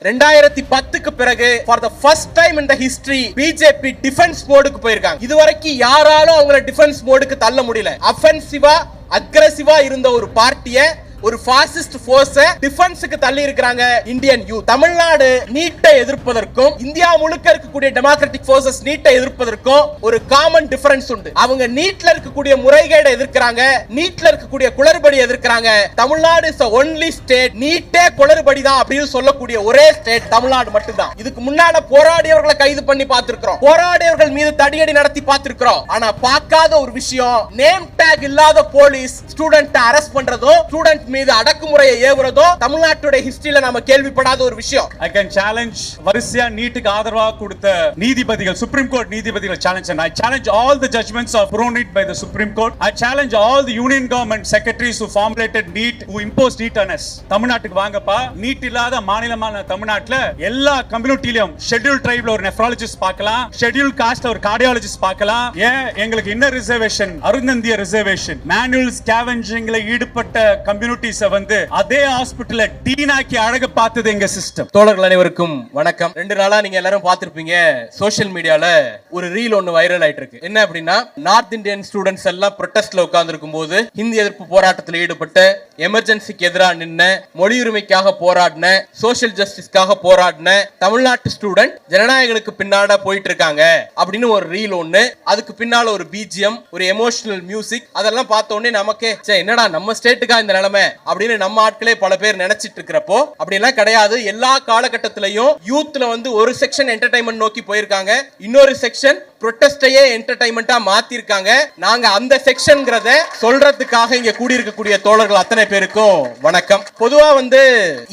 2010க்கு பிறகு for the first time in the history BJP defence மோடுக்கு போயிருக்காங்க. இதுவரைக்கும் யாராலும் அவங்கள டிஃபென்ஸ் மோடுக்கு தள்ள முடியல. அஃபென்சிவா அக்ரெசிவா இருந்த ஒரு பார்ட்டியை ஒரு பாசிஸ்ட் ஃபோர்ஸ் டிஃபென்ஸ்க்கு தள்ளி இருக்காங்க இந்தியன் யூத். தமிழ்நாடு நீட்டை எதிர்ப்பதற்கும் இந்தியா முழுக்க இருக்கக்கூடிய டெமோக்ராட்டிக் ஃபோர்சஸ் நீட்டை எதிர்ப்பதற்கும் ஒரு காமன் டிஃபரன்ஸ் உண்டு. அவங்க நீட்ல இருக்கக்கூடிய முறைகேடை எதிர்க்கிறாங்க, நீட்ல இருக்கக்கூடிய குளறுபடி எதிர்க்கிறாங்க. Tamil Nadu is the only state நீட்டே குளறுபடி தான் அப்படின்னு சொல்லக்கூடிய ஒரே ஸ்டேட் தமிழ்நாடு மட்டும்தான். இதுக்கு முன்னால போராடியவர்களை கைது பண்ணி பார்த்திருக்கிறோம், போராடியவர்கள் மீது தடியடி நடத்தி பார்த்திருக்கிறோம். ஆனா பார்க்காத ஒரு விஷயம், நேம் டேக் இல்லாத போலீஸ் ஸ்டூடெண்ட் அரெஸ்ட் பண்றதும் ஸ்டூடெண்ட் மீது அடக்குமுறையை ஏவுறதோ தமிழ்நாட்டுடைய ஹிஸ்டரியில நாம கேள்விப்படாத ஒரு விஷயம். I can challenge வரிசையா நீட்டுக்கு ஆதரவா கொடுத்த நீதிபதிகள், சுப்ரீம் கோர்ட் நீதிபதிகள் challenge, and I challenge all the judgments of pro-NEET by the Supreme Court. I challenge all the union government secretaries who formulated NEET, who imposed NEET on us. தமிழ்நாட்டுக்கு வாங்கப்பா, NEET இல்லாத மாநிலமான தமிழ்நாட்டுல எல்லா கம்யூனிட்டிலயும் schedule ட்ரைப்ல ஒரு nephrologist பார்க்கலாம், schedule காஸ்ட்ல ஒரு cardiologist பார்க்கலாம். ஏன் எங்களுக்கு இன்ன ரிசர்வேஷன், அருந்தந்திய ரிசர்வேஷன், மேனுவல் ஸ்கேவெஞ்சிங்ல ஈடுபட்ட கம்யூனிட்டிஸ் வந்து அதே ஹாஸ்பிடல்ல டீனாக்கி அழகு பார்த்தது எங்க சிஸ்டம். தோழர்கள் அனைவருக்கும் வணக்கம். 2 நாளா நீங்க எல்லாரும் பார்த்திருப்பீங்க, சோஷியல் மீடியால ஒரு ரீல் ஒன்னு வைரல் ஆயிட்டு இருக்கு. என்ன அப்படின்னா, நார்த் இந்தியன் ஸ்டூடெண்ட்ஸ் எல்லாம் ப்ரொடெஸ்ட்ல உட்கார்ந்து இருக்கும்போது ஹிந்தி எதிர்ப்பு போராட்டத்தில் ஈடுபட்ட, எமர்ஜென்சிக்கு எதிராக நின்ன, மொழி உரிமைக்காக போராடின, சோஷியல் ஜஸ்டிஸ்க்காக போராடின தமிழ்நாட்டு ஸ்டூடெண்ட் ஜனநாயகனுக்கு பின்னாட போயிட்டு இருக்காங்க அப்படின்னு ஒரு ரீல் ஒன்னு. அதுக்கு பின்னால ஒரு பிஜிஎம், ஒரு எமோஷனல் மியூசிக். அதெல்லாம் பார்த்த உடனே நமக்கே என்னடா நம்ம ஸ்டேட்டுக்கா இந்த நிலைமை அப்படின்னு நம்ம ஆட்களே பல பேர் நினைச்சிட்டு இருக்கிறப்போ, அப்படி எல்லாம் கிடையாது. எல்லா காலகட்டத்திலையும் யூத்ல வந்து ஒரு செக்ஷன் என்டர்டைன்மெண்ட் நோக்கி போயிருக்காங்க, இன்னொரு செக்ஷன் ப்ரொடெஸ்டையே என்டர்டைன்மெண்டா மாத்திருக்காங்க. நாங்க அந்த செக்ஷன்ங்கறத சொல்றதுக்காக இங்க கூடியிருக்கக்கூடிய தோழர்கள் அத்தனை பேருக்கும் வணக்கம். பொதுவா வந்து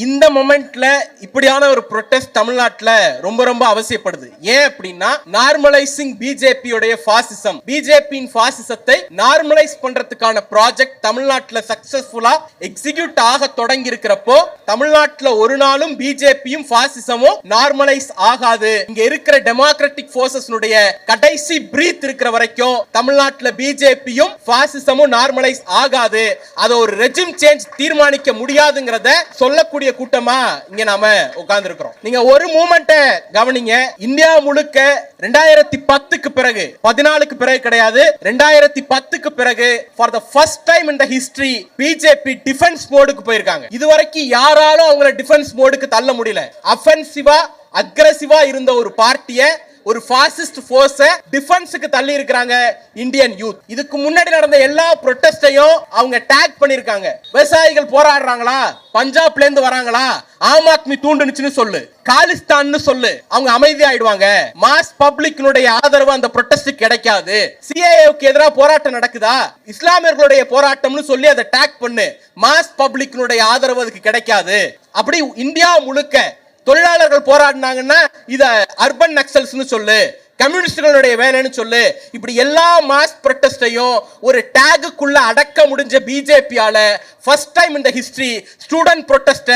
இந்த மொமெண்ட்ல இப்படியான ஒரு ப்ரொடெஸ்ட் தமிழ்நாட்டுல ரொம்ப ரொம்ப அவசியப்படுது. ஏன் அப்படின்னா, நார்மலைசிங் பிஜேபியோடைய பாசிசம், பிஜேபியின் பாசிசத்தை நார்மலைஸ் பண்றதுக்கான ப்ராஜெக்ட் தமிழ்நாட்டுல சக்சஸ்ஃபுல்லா எக்ஸிக்யூட் ஆக தொடங்கி இருக்கிறப்போ, தமிழ்நாட்டுல ஒரு நாளும் பிஜேபியும் பாசிசமும் நார்மலைஸ் ஆகாது. இங்க இருக்கிற டெமோக்ராட்டிக் ஃபோர்சஸ்னுடைய கடைசி பிரீத் இருக்கிற வரைக்கும் தமிழ்நாட்டுல பிஜேபியும் பாசிசமும் நார்மலைஸ் ஆகாது. அத ஒரு ரெஜிம் சேஞ்ச் தீர்மானிக்க முடியாதுங்கறத சொல்லக்கூடிய கூட்டமா இங்க நாம உட்கார்ந்து இருக்கிறோம். நீங்க ஒரு மூமெண்ட்டை கவனிங்க. இந்தியா முழுக்க 2010க்கு பிறகு, 14க்கு பிறகு கிடையாது, 2010க்கு பிறகு for the first time in the history BJP defence மோடுக்கு போயிருக்காங்க. இதுவரைக்கும் யாராலும் அவங்கள டிஃபென்ஸ் மோடுக்கு தள்ள முடியல. அஃபென்சிவா அக்ரெசிவா இருந்த ஒரு பார்ட்டியை, ஒரு பாசிஸ்ட் ஃபோர்ஸ் டிஃபென்ஸ்க்கு தள்ளி இருக்காங்க இந்தியன் யூத். இதுக்கு முன்னாடி நடந்த எல்லா ப்ரொடெஸ்டையும் அவங்க டாக் பண்ணிருக்காங்க. விவசாயிகள் போராடுறாங்களா, பஞ்சாப்ல இருந்து வராங்களா, ஆம் ஆத்மி தூண்டுனுச்சுன்னு சொல்லு, காலிஸ்தான் சொல்லு, அவங்க அமைதி ஆயிடுவாங்க. மாஸ் பப்ளிக்னுடைய ஆதரவு அந்த ப்ரொடெஸ்டுக்கு கிடைக்காது. சிஏஏவுக்கு எதிராக போராட்டம் நடக்குதா, இஸ்லாமியர்களுடைய போராட்டம்னு சொல்லி அதை டாக் பண்ணு, மாஸ் பப்ளிக்னுடைய ஆதரவு அதுக்கு கிடைக்காது. அப்படி இந்தியா முழுக்க தொழிலாளர்கள் போராடினாங்கன்னா இத அர்பன் நக்சல்ஸ்னு சொல்லு, கம்யூனிஸ்டுகளுடைய வேலைன்னு சொல்லு. இப்படி எல்லா மாஸ் ப்ரொடெஸ்டையும் ஒரு டேகுக்குள்ள அடக்க முடிஞ்ச பிஜேபியால ஃபர்ஸ்ட் டைம் இந்த ஹிஸ்டரி ஸ்டூடெண்ட் ப்ரொடெஸ்ட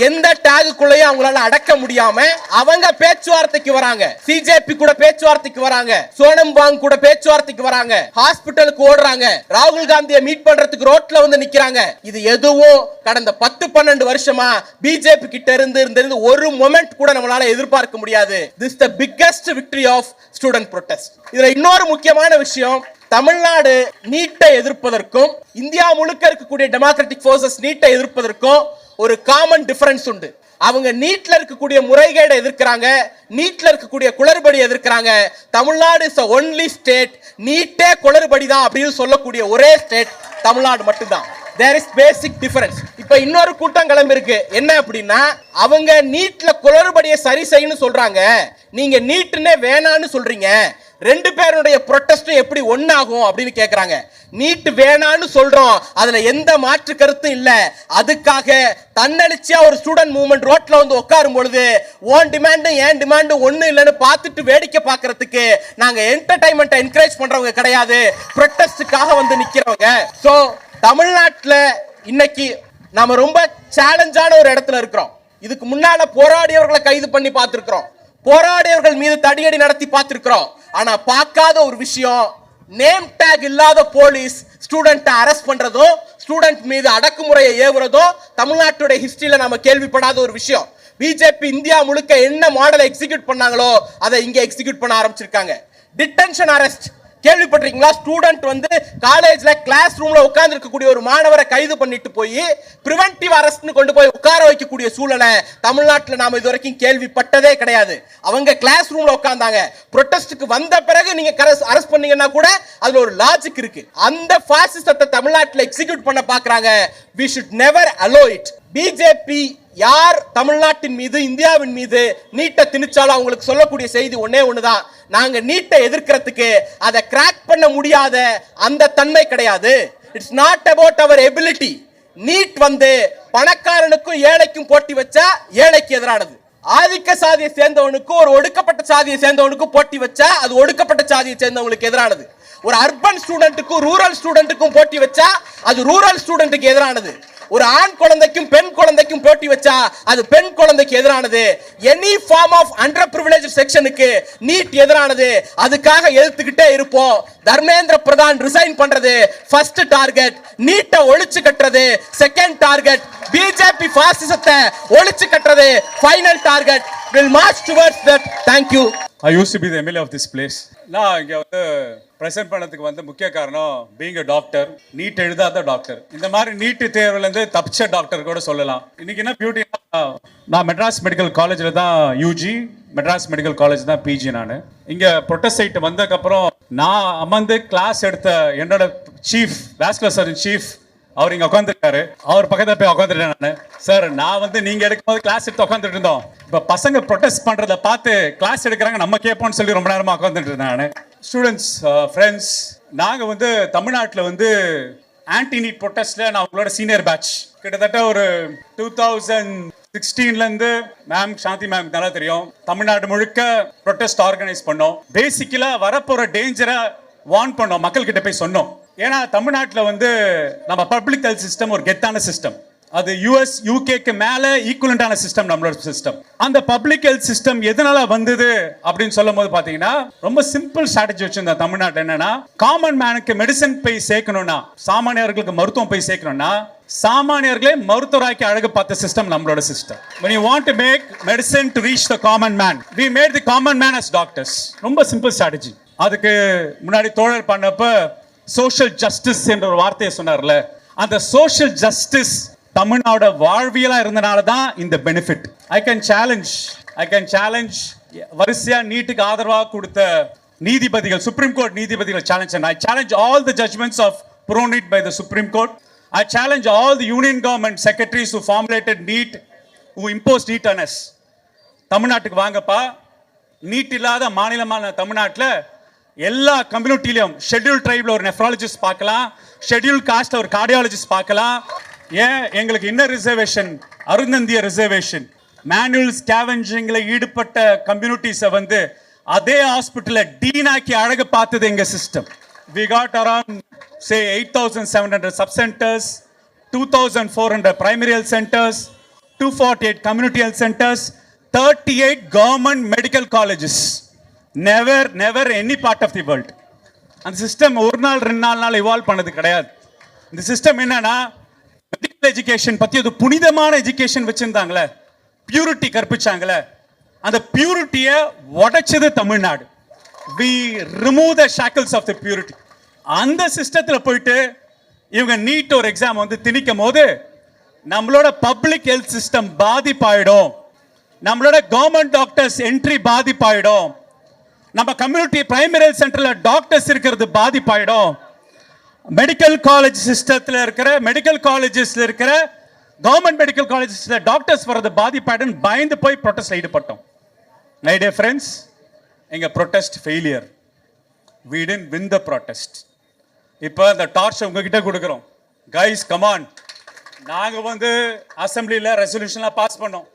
எந்த டேகுக்குள்ளேயும் அவங்களால அடக்க முடியாம அவங்க பேச்சுவார்த்தைக்கு வராங்க. சிஜேபி கூட பேச்சுவார்த்தைக்கு வராங்க, சோனம் வாங் கூட பேச்சுவார்த்தைக்கு வராங்க, ஹாஸ்பிட்டலுக்கு ஓடுறாங்க, ராகுல் காந்தியை மீட் பண்றதுக்கு ரோட்ல வந்து நிக்கிறாங்க. இது எதுவும் கடந்த 10-12 வருஷமா பிஜேபி கிட்ட இருந்து ஒரு மொமெண்ட் கூட நம்மளால எதிர்பார்க்க முடியாது. This the biggest victory of student protest. இதுல இன்னொரு முக்கியமான விஷயம், தமிழ்நாடு நீட்டை எதிர்ப்பதற்கும் இந்தியா முழுக்க இருக்கக்கூடிய டெமோக்ராட்டிக் ஃபோர்சஸ் நீட்டை எதிர்ப்பதற்கும் ஒரு காமன் டிஃபரன்ஸ் உண்டு. அவங்க நீட்ல இருக்கக்கூடிய முறைகேடை எதிர்க்கிறாங்க, நீட்ல இருக்கக்கூடிய குளறுபடி எதிர்க்கிறாங்க. Tamil Nadu is the only state நீட்டே குளறுபடி தான் அப்படின்னு சொல்லக்கூடிய ஒரே ஸ்டேட் தமிழ்நாடு மட்டும்தான். There is basic difference. இப்ப இன்னொரு கூட்டம் கிளம்பி இருக்கு. என்ன அப்படின்னா, அவங்க நீட்ல குளறுபடியை சரி செய்யணும்னு சொல்றாங்க, நீங்க நீட்னே வேணான்னு சொல்றீங்க. ரெண்டு பேருடைய ப்ரொடெஸ்டும் எப்படி ஒன்னாகும் அப்படின்னு கேக்குறாங்க. நீட் வேணான்னு சொல்றோம், அதுல எந்த மாற்று கருத்தும் இல்ல. அதுக்காக தன்னெழுச்சியா ஒரு ஸ்டூடெண்ட் மூவ்மெண்ட் ரோட்ல வந்து உட்காரும் பொழுது ஓன் டிமாண்டும் ஏன் டிமாண்டும் ஒண்ணு இல்லைன்னு பார்த்துட்டு வேடிக்கை பார்க்கறதுக்கு நாங்க என்டர்டைன்மெண்ட் என்கரேஜ் பண்றவங்க கிடையாது, ப்ரொடெஸ்டுக்காக வந்து நிக்கிறவங்க. சோ தமிழ்நாட்டுல இன்னைக்கு நாம ரொம்ப சேலஞ்சான ஒரு இடத்துல இருக்கிறோம். இதுக்கு முன்னால போராடியவர்களை கைது பண்ணி பார்த்திருக்கிறோம், போராடியவர்கள் மீது தடியடி நடத்தி பார்த்திருக்கிறோம். ஆனா பார்க்காத ஒரு விஷயம், நேம் டேக் இல்லாத போலீஸ் ஸ்டூடெண்ட் அரெஸ்ட் பண்றதும் ஸ்டூடெண்ட் மீது அடக்குமுறையை ஏவுறதும் தமிழ்நாட்டுடைய ஹிஸ்டரியில நாம கேள்விப்படாத ஒரு விஷயம். பிஜேபி இந்தியா முழுக்க என்ன மாடலை எக்ஸிக்யூட் பண்ணாங்களோ அதை இங்க எக்ஸிக்யூட் பண்ண ஆரம்பிச்சிருக்காங்க. டிடென்ஷன் அரெஸ்ட் கேள்விப்பட்டிருக்கீங்களா? ஸ்டூடெண்ட் வந்து காலேஜ்ல கிளாஸ் ரூம்ல உட்கார்ந்து இருக்கக்கூடிய ஒரு மாணவரை கைது பண்ணிட்டு போய் பிரிவென்டிவ் அரெஸ்ட்னு கொண்டு போய் உட்கார வைக்கக்கூடிய சூழலை தமிழ்நாட்டில் நாம இதுவரைக்கும் கேள்விப்பட்டதே கிடையாது. அவங்க கிளாஸ் ரூம்ல உட்கார்ந்தாங்க. ப்ரொடெஸ்டுக்கு வந்த பிறகு நீங்க அரெஸ்ட் பண்ணீங்கன்னா கூட அதுல ஒரு லாஜிக் இருக்கு. அந்த பாசிசத்தை தமிழ்நாட்டில் எக்ஸிக்யூட் பண்ண பாக்குறாங்க. we should never allow it. BJP யார் தமிழ்நாட்டின் மீது இந்தியாவின் மீது நீட்டை திணிச்சாலும் அவங்களுக்கு சொல்லக்கூடிய செய்தி ஒன்னே ஒண்ணுதான், நாங்க நீட்டை எதிர்க்கிறதுக்கு அதை கிராக் பண்ண முடியாத அந்த தன்மை கிடையாது. It's not about our ability. NEET வந்து பணக்காரனுக்கும் ஏழைக்கும் போட்டி வச்சா ஏழைக்கு எதிரானது. ஆதிக்க சாதியை சேர்ந்தவனுக்கும் ஒரு ஒடுக்கப்பட்ட சாதியை சேர்ந்தவனுக்கும் போட்டி வச்சா அது ஒடுக்கப்பட்ட சாதியை சேர்ந்தவங்களுக்கு எதிரானது. ஒரு அர்பன் ஸ்டூடெண்ட்டுக்கும் ரூரல் ஸ்டூடெண்ட்டுக்கும் போட்டி வச்சா அது ரூரல் ஸ்டூடெண்ட்டுக்கு எதிரானது. ஒரு ஆண் குழந்தைக்கும் பெண் குழந்தைக்கும் போட்டி வச்சா அது பெண் குழந்தைக்கு எதிரானது. Any form of under privilege செக்ஷனுக்கு நீட் எதிரானது. அதுக்காக எழுத்துக்கிட்டே இருப்போம். தர்மேந்திர பிரதான் ரிசைன் பண்றது ஃபர்ஸ்ட் டார்கெட், நீட்டை ஒழிச்சு கட்டுறது செகண்ட் டார்கெட், பிஜேபி பாசிசத்தை ஒழிச்சு கட்டுறது final target. will march towards that. Thank you. I used to be the MLA of this place. நான் இங்க வந்து பிரசன்ட் பண்ணதுக்கு வந்து முக்கிய காரணம் பீயிங் a டாக்டர், நீட் எழுதாத டாக்டர். இந்த மாதிரி நீட் தேர்வுல இருந்து தப்பிச்ச டாக்டர் கூட சொல்லலாம். இன்னைக்கு என்ன பியூட்டி, நான் மெட்ராஸ் மெடிக்கல் காலேஜ்ல தான் யூஜி, மெட்ராஸ் மெடிக்கல் காலேஜ் தான் பிஜி. நான் இங்க ப்ரொட்டஸ்ட் சைட் வந்ததுக்கு அப்புறம் நான் அமர்ந்து கிளாஸ் எடுத்த என்னோட சீஃப் வாஸ்குலர் சர்ஜன் சீஃப் அவர் இங்க உட்காந்துருக்காரு. அவர் பக்கத்துல போய் உட்காந்துட்டேன் நான். சார், நான் வந்து நீங்க எடுக்கும்போது கிளாஸ் எடுத்து உட்காந்துட்டு இருந்தோம். இப்ப பசங்க ப்ரொடெஸ்ட் பண்றதை பார்த்து கிளாஸ் எடுக்கிறாங்க, நம்ம கேட்போம்னு சொல்லி ரொம்ப நேரமா உட்காந்துட்டு இருந்தேன் நான். ஸ்டூடெண்ட்ஸ், ஃப்ரெண்ட்ஸ், நாங்க வந்து தமிழ்நாட்டில் வந்து ஆன்டி நீட் ப்ரொடெஸ்ட்ல நான் உங்களோட சீனியர் பேட்ச். கிட்டத்தட்ட ஒரு 2016ல இருந்து மேம் சாந்தி மேம் நல்லா தெரியும், தமிழ்நாடு முழுக்க ப்ரொடெஸ்ட் ஆர்கனைஸ் பண்ணோம். பேசிக்கலா வரப்போற டேஞ்சரை வார்ன் பண்ணோம், மக்கள் கிட்ட போய் சொன்னோம். ஏன்னா தமிழ்நாட்டில் வந்து நம்ம பப்ளிக் ஹெல்த் சிஸ்டம் ஒரு கெத்தான சிஸ்டம். அது யூஎஸ் யூகேக்கு மேல ஈக்குவலண்டான சிஸ்டம் நம்மளோட சிஸ்டம். அந்த பப்ளிக் ஹெல்த் சிஸ்டம் எதனால வந்தது அப்படின்னு சொல்லும் போது பாத்தீங்கன்னா ரொம்ப சிம்பிள் ஸ்ட்ராட்டஜி வச்சிருந்தா தமிழ்நாட்டில். என்னன்னா, காமன் மேனுக்கு மெடிசன் போய் சேர்க்கணும்னா, சாமானியர்களுக்கு மருத்துவம் போய் சேர்க்கணும்னா, சாமானியர்களே மருத்துவராக்கி அழகு பார்த்த சிஸ்டம் நம்மளோட system. when you want to make medicine to reach the common man, we made the common man as doctors. ரொம்ப சிம்பிள் ஸ்ட்ராட்டஜி. அதுக்கு முன்னாடி தோழர் பண்ணப்ப சோஷியல் ஜஸ்டிஸ் என்ற ஒரு வார்த்தையை சொன்னார்ல, அந்த சோஷியல் ஜஸ்டிஸ் தமிழ்நாடு வாழ்வியலா இருந்தனால தான் இந்த பெனிஃபிட். ஐ கேன் சேலஞ்ச் வரிசையா நீட்டுக்கு ஆதரவாக கொடுத்த நீதிபதிகள், சுப்ரீம் கோர்ட் நீதிபதிகள் challenge. I challenge all the judgments of pro NEET by the Supreme Court. I challenge all the union government secretaries who formulated NEET, who imposed NEET on us. தமிழ்நாட்டுக்கு வாங்கப்பா, NEET இல்லாத மாநிலமான தமிழ்நாட்டில் எல்லா கம்யூனிட்டிலையும் schedule ட்ரைப்ல ஒரு nephrologist பார்க்கலாம், schedule காஸ்ட்ல ஒரு cardiologist பார்க்கலாம். ஏன் எங்களுக்கு இன்னர் ரிசர்வேஷன், அருந்தந்திய ரிசர்வேஷன், மேனுவல் ஸ்கேவெஞ்சிங்ல ஈடுபட்ட கம்யூனிட்டிஸை வந்து அதே ஹாஸ்பிட்டல்ல டீனாக்கி அழகு பார்த்தது எங்க system. we got around say 8700 sub centers, 2400 primary health centers, 248 community health centers, 38 government medical colleges. never any part of the world. அந்த சிஸ்டம் ஒரு நாள் 2 நாள் இவால்வ் பண்ணது கிடையாது. இந்த சிஸ்டம் என்னன்னா, மெடிக்கல் எஜுகேஷன் பத்தி ஒரு புனிதமான எஜுகேஷன் வச்சிருந்தாங்களே, பியூரிட்டி கற்பிச்சாங்களே, அந்த பியூரிட்டியை உடைச்சது Tamil Nadu. we remove the shackles of the purity. அந்த சிஸ்டத்துல போயிட்டு இவங்க நீட் ஒரு எக்ஸாம் வந்து திணிக்கும் போது நம்மளோட பப்ளிக் ஹெல்த் சிஸ்டம் பாதிப்பாயிடும், நம்மளோட கவர்மெண்ட் டாக்டர்ஸ் என்ட்ரி பாதிப்பாயிடும், நம்ம கம்யூனிட்டி பிரைமரி ஹெல்த் சென்டர்ல டாக்டர்ஸ் இருக்கிறது பாதிப்பாயிடும், மெடிக்கல் காலேஜ் சிஸ்டத்தில் இருக்கிற மெடிக்கல் காலேஜஸ்ல இருக்கிற கவர்மெண்ட் மெடிக்கல் காலேஜஸ்ல டாக்டர்ஸ் வரது பாதிப்பாயிடும் பயந்து போய் ப்ரொடெஸ்ட்ல ஈடுபட்டோம். மை டியர் ஃப்ரெண்ட்ஸ், எங்க protest failure. we didn't win the protest. இப்போ அந்த டார்ச் உங்ககிட்ட கொடுக்குறோம். கைஸ் கமான், நாங்க வந்து அசம்பிளில ரெசல்யூஷன்லாம் பாஸ் பண்ணோம்,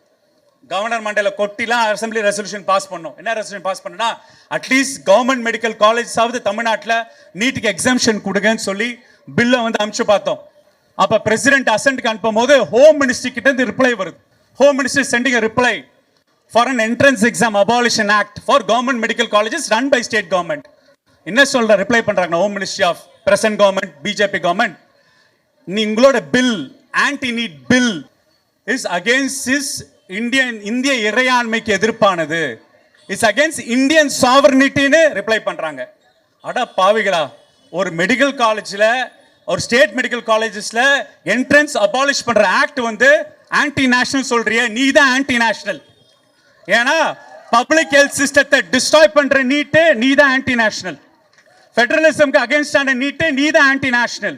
கவர்னர் மண்டல கொட்டிலாம் அசம்பிளி ரெசல்யூஷன் பாஸ் பண்ணோம். என்ன ரெசல்யூஷன் பாஸ் பண்ணா, அட்லீஸ்ட் கவர்மெண்ட் மெடிக்கல் காலேஜ் ஆவது தமிழ்நாட்டில் நீட்டுக்கு எக்ஸம்ஷன் கொடுங்கன்னு சொல்லி பில்லை வந்து அனுப்பிச்சு பார்த்தோம். அப்ப பிரசிடென்ட் அசென்ட்க்கு அனுப்பும் போது ஹோம் மினிஸ்ட்ரி கிட்ட இருந்து ரிப்ளை வருது. Home ministry sending a reply for an entrance exam abolition act for government medical colleges run by state government. என்ன சொல்ற ரிப்ளை பண்றாங்க home ministry of present government, BJP government, நீங்களோட bill, anti NEET bill is against இந்திய இறையாண்மைக்கு எதிர்ப்பானது. It's against Indian சாவர்னிட்டின்னு reply பண்றாங்க. அட பாவிகளா, ஒரு மெடிக்கல் காலேஜ்ல, ஒரு ஸ்டேட் மெடிக்கல் காலேஜஸ்ல என்ட்ரன்ஸ் அபாலிஷ் பண்ற ஆக்ட் வந்து ஆன்டி நேஷனல் சொல்றிய, நீ தான் ஆன்டி நேஷனல். ஏன்னா பப்ளிக் ஹெல்த் சிஸ்டத்தை டிஸ்ட்ராய் பண்ற நீட்டு நீ தான் ஆன்டி நேஷனல். ஃபெடரலிசம்க்கு அகைன்ஸ்டான நீட்டு நீ தான் ஆன்டி நேஷனல்.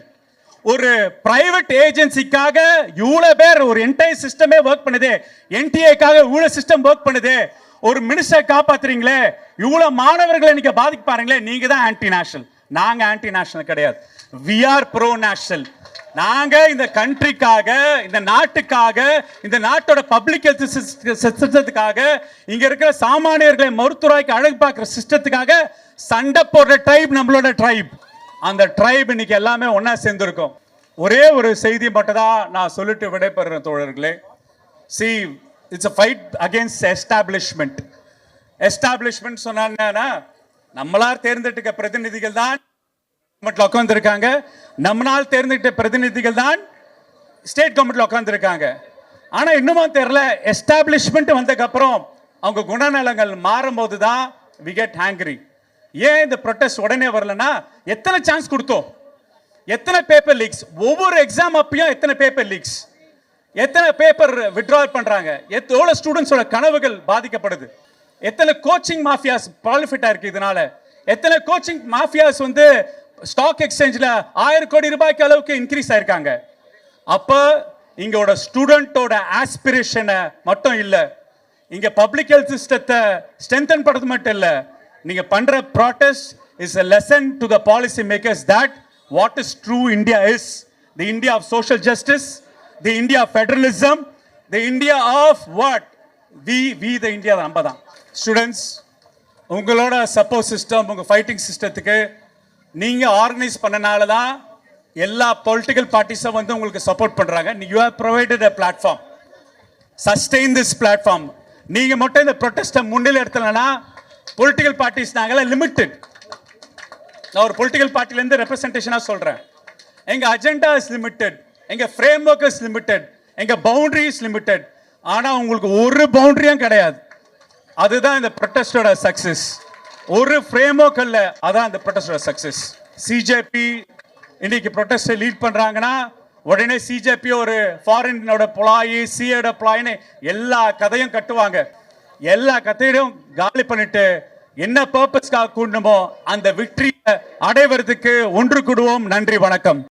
ஒரு பிரைவேட் ஏஜென்சிக்காக இவ்வளவு பேர், ஒரு என்டையர் சிஸ்டமே ஒர்க் பண்ணுது, என்டிஏக்காக இவ்வளவு சிஸ்டம் ஒர்க் பண்ணுது, ஒரு மினிஸ்டர் காப்பாத்துறீங்களே, இவ்வளவு மாணவர்களை நீங்க பாதிக்க பாருங்களே, நீங்க தான் ஆன்டி நேஷனல். நாங்க ஆன்டி நேஷனல் கிடையாது, வி ஆர் ப்ரோ நேஷனல். நாங்க இந்த கண்ட்ரிக்காக, இந்த நாட்டுக்காக, இந்த நாட்டோட பப்ளிக் ஹெல்த் சிஸ்டத்துக்காக, இங்க இருக்கிற சாமானியர்களை மருத்துவராய்க்கு அழகு பார்க்கிற சிஸ்டத்துக்காக சண்டை போடுற ட்ரைப் நம்மளோட ட்ரைப். அந்த ட்ரைப் இன்னைக்கு எல்லாமே ஒன்னா சேர்ந்திருக்கும். ஒரே ஒரு செய்தி மட்டும் தான் நான் சொல்லிட்டு விடைபெறுறேன் தோழர்களே. See, it's a fight against establishment. Establishment சொன்னா நம்மளால் தேர்ந்தெடுக்க பிரதிநிதிகள் தான் கவர்மெண்ட்ல உட்கார்ந்துருக்காங்க, நம்மளால் தேர்ந்தெடுத்த பிரதிநிதிகள் தான் ஸ்டேட் கவர்மெண்ட்ல உட்கார்ந்துருக்காங்க. ஆனா இன்னுமும் தெரியல, எஸ்டாப்ளிஷ்மெண்ட் வந்ததுக்கு அப்புறம் அவங்க குணநலங்கள் மாறும் போது தான் we get angry. ஏன் இந்த ப்ரொட்டஸ்ட் உடனே வரலன்னா, எத்தனை சான்ஸ் கொடுத்தோம், எத்தனை பேப்பர் லீக்ஸ், ஒவ்வொரு எக்ஸாம் அப்பயும் எத்தனை பேப்பர் லீக்ஸ், எத்தனை பேப்பர் வித்ட்ரால் பண்றாங்க, எவ்வளவு ஸ்டூடெண்ட்ஸோட கனவுகள் பாதிக்கப்படுது, எத்தனை கோச்சிங் மாஃபியாஸ் ப்ராலிஃபிட் ஆயிருக்கு இதனால, எத்தனை கோச்சிங் மாஃபியாஸ் வந்து ஸ்டாக் எக்ஸ்சேஞ்சில் 1000 கோடி ரூபாய்க்கு அளவுக்கு இன்க்ரீஸ் ஆயிருக்காங்க. அப்ப இங்கோட ஸ்டூடெண்டோட ஆஸ்பிரேஷனை மட்டும் இல்ல, இங்க பப்ளிக் ஹெல்த் சிஸ்டத்தை ஸ்ட்ரென்தன் பண்றது மட்டும் இல்ல, நீங்க பண்ற protest is a lesson to the policy makers that what is true India is the India of social justice, the India of federalism, the India of what we the India நம்ம தான். Students, உங்களோட support system, உங்க fighting சிஸ்டத்துக்கு நீங்க organise பண்ணனால தான் எல்லா political பார்ட்டிஸும் வந்து உங்களுக்கு சப்போர்ட் பண்றாங்க. You have provided a platform, sustain this platform. நீங்க மட்டும் இந்த ப்ரொட்டஸ்ட்டை முன்னிலை எடுத்தலனா, பொலிட்டிக்கல் பார்ட்டிஸ் நாங்களாம் லிமிட்டட். நான் ஒரு பொலிட்டிக்கல் பார்ட்டில இருந்து ரெப்ரசன்டேஷனா சொல்றேன். எங்க அஜெண்டா இஸ் லிமிட்டட், எங்க ஃப்ரேம் ஒர்க் இஸ் லிமிட்டட், எங்க பவுண்டரி இஸ் லிமிட்டட். ஆனா உங்களுக்கு ஒரு பவுண்டரியும் கிடையாது. அதுதான் இந்த ப்ரொட்டஸ்டோட சக்சஸ். ஒரு ஃப்ரேம் ஒர்க் இல்ல, அதான் இந்த ப்ரொட்டஸ்டோட சக்சஸ். சிஜேபி இன்னைக்கு ப்ரொட்டஸ்டை லீட் பண்றாங்கன்னா, உடனே சிஜேபி ஒரு ஃபாரினோட புலாயி, சிஏட புலாயின்னு எல்லா கதையும் கட்டுவாங்க. எல்லா கதையும் காலி பண்ணிட்டு என்ன பர்பஸ்க்காக கூடணுமோ அந்த விக்டரியை அடைவதற்கு ஒன்று கூடுவோம். நன்றி, வணக்கம்.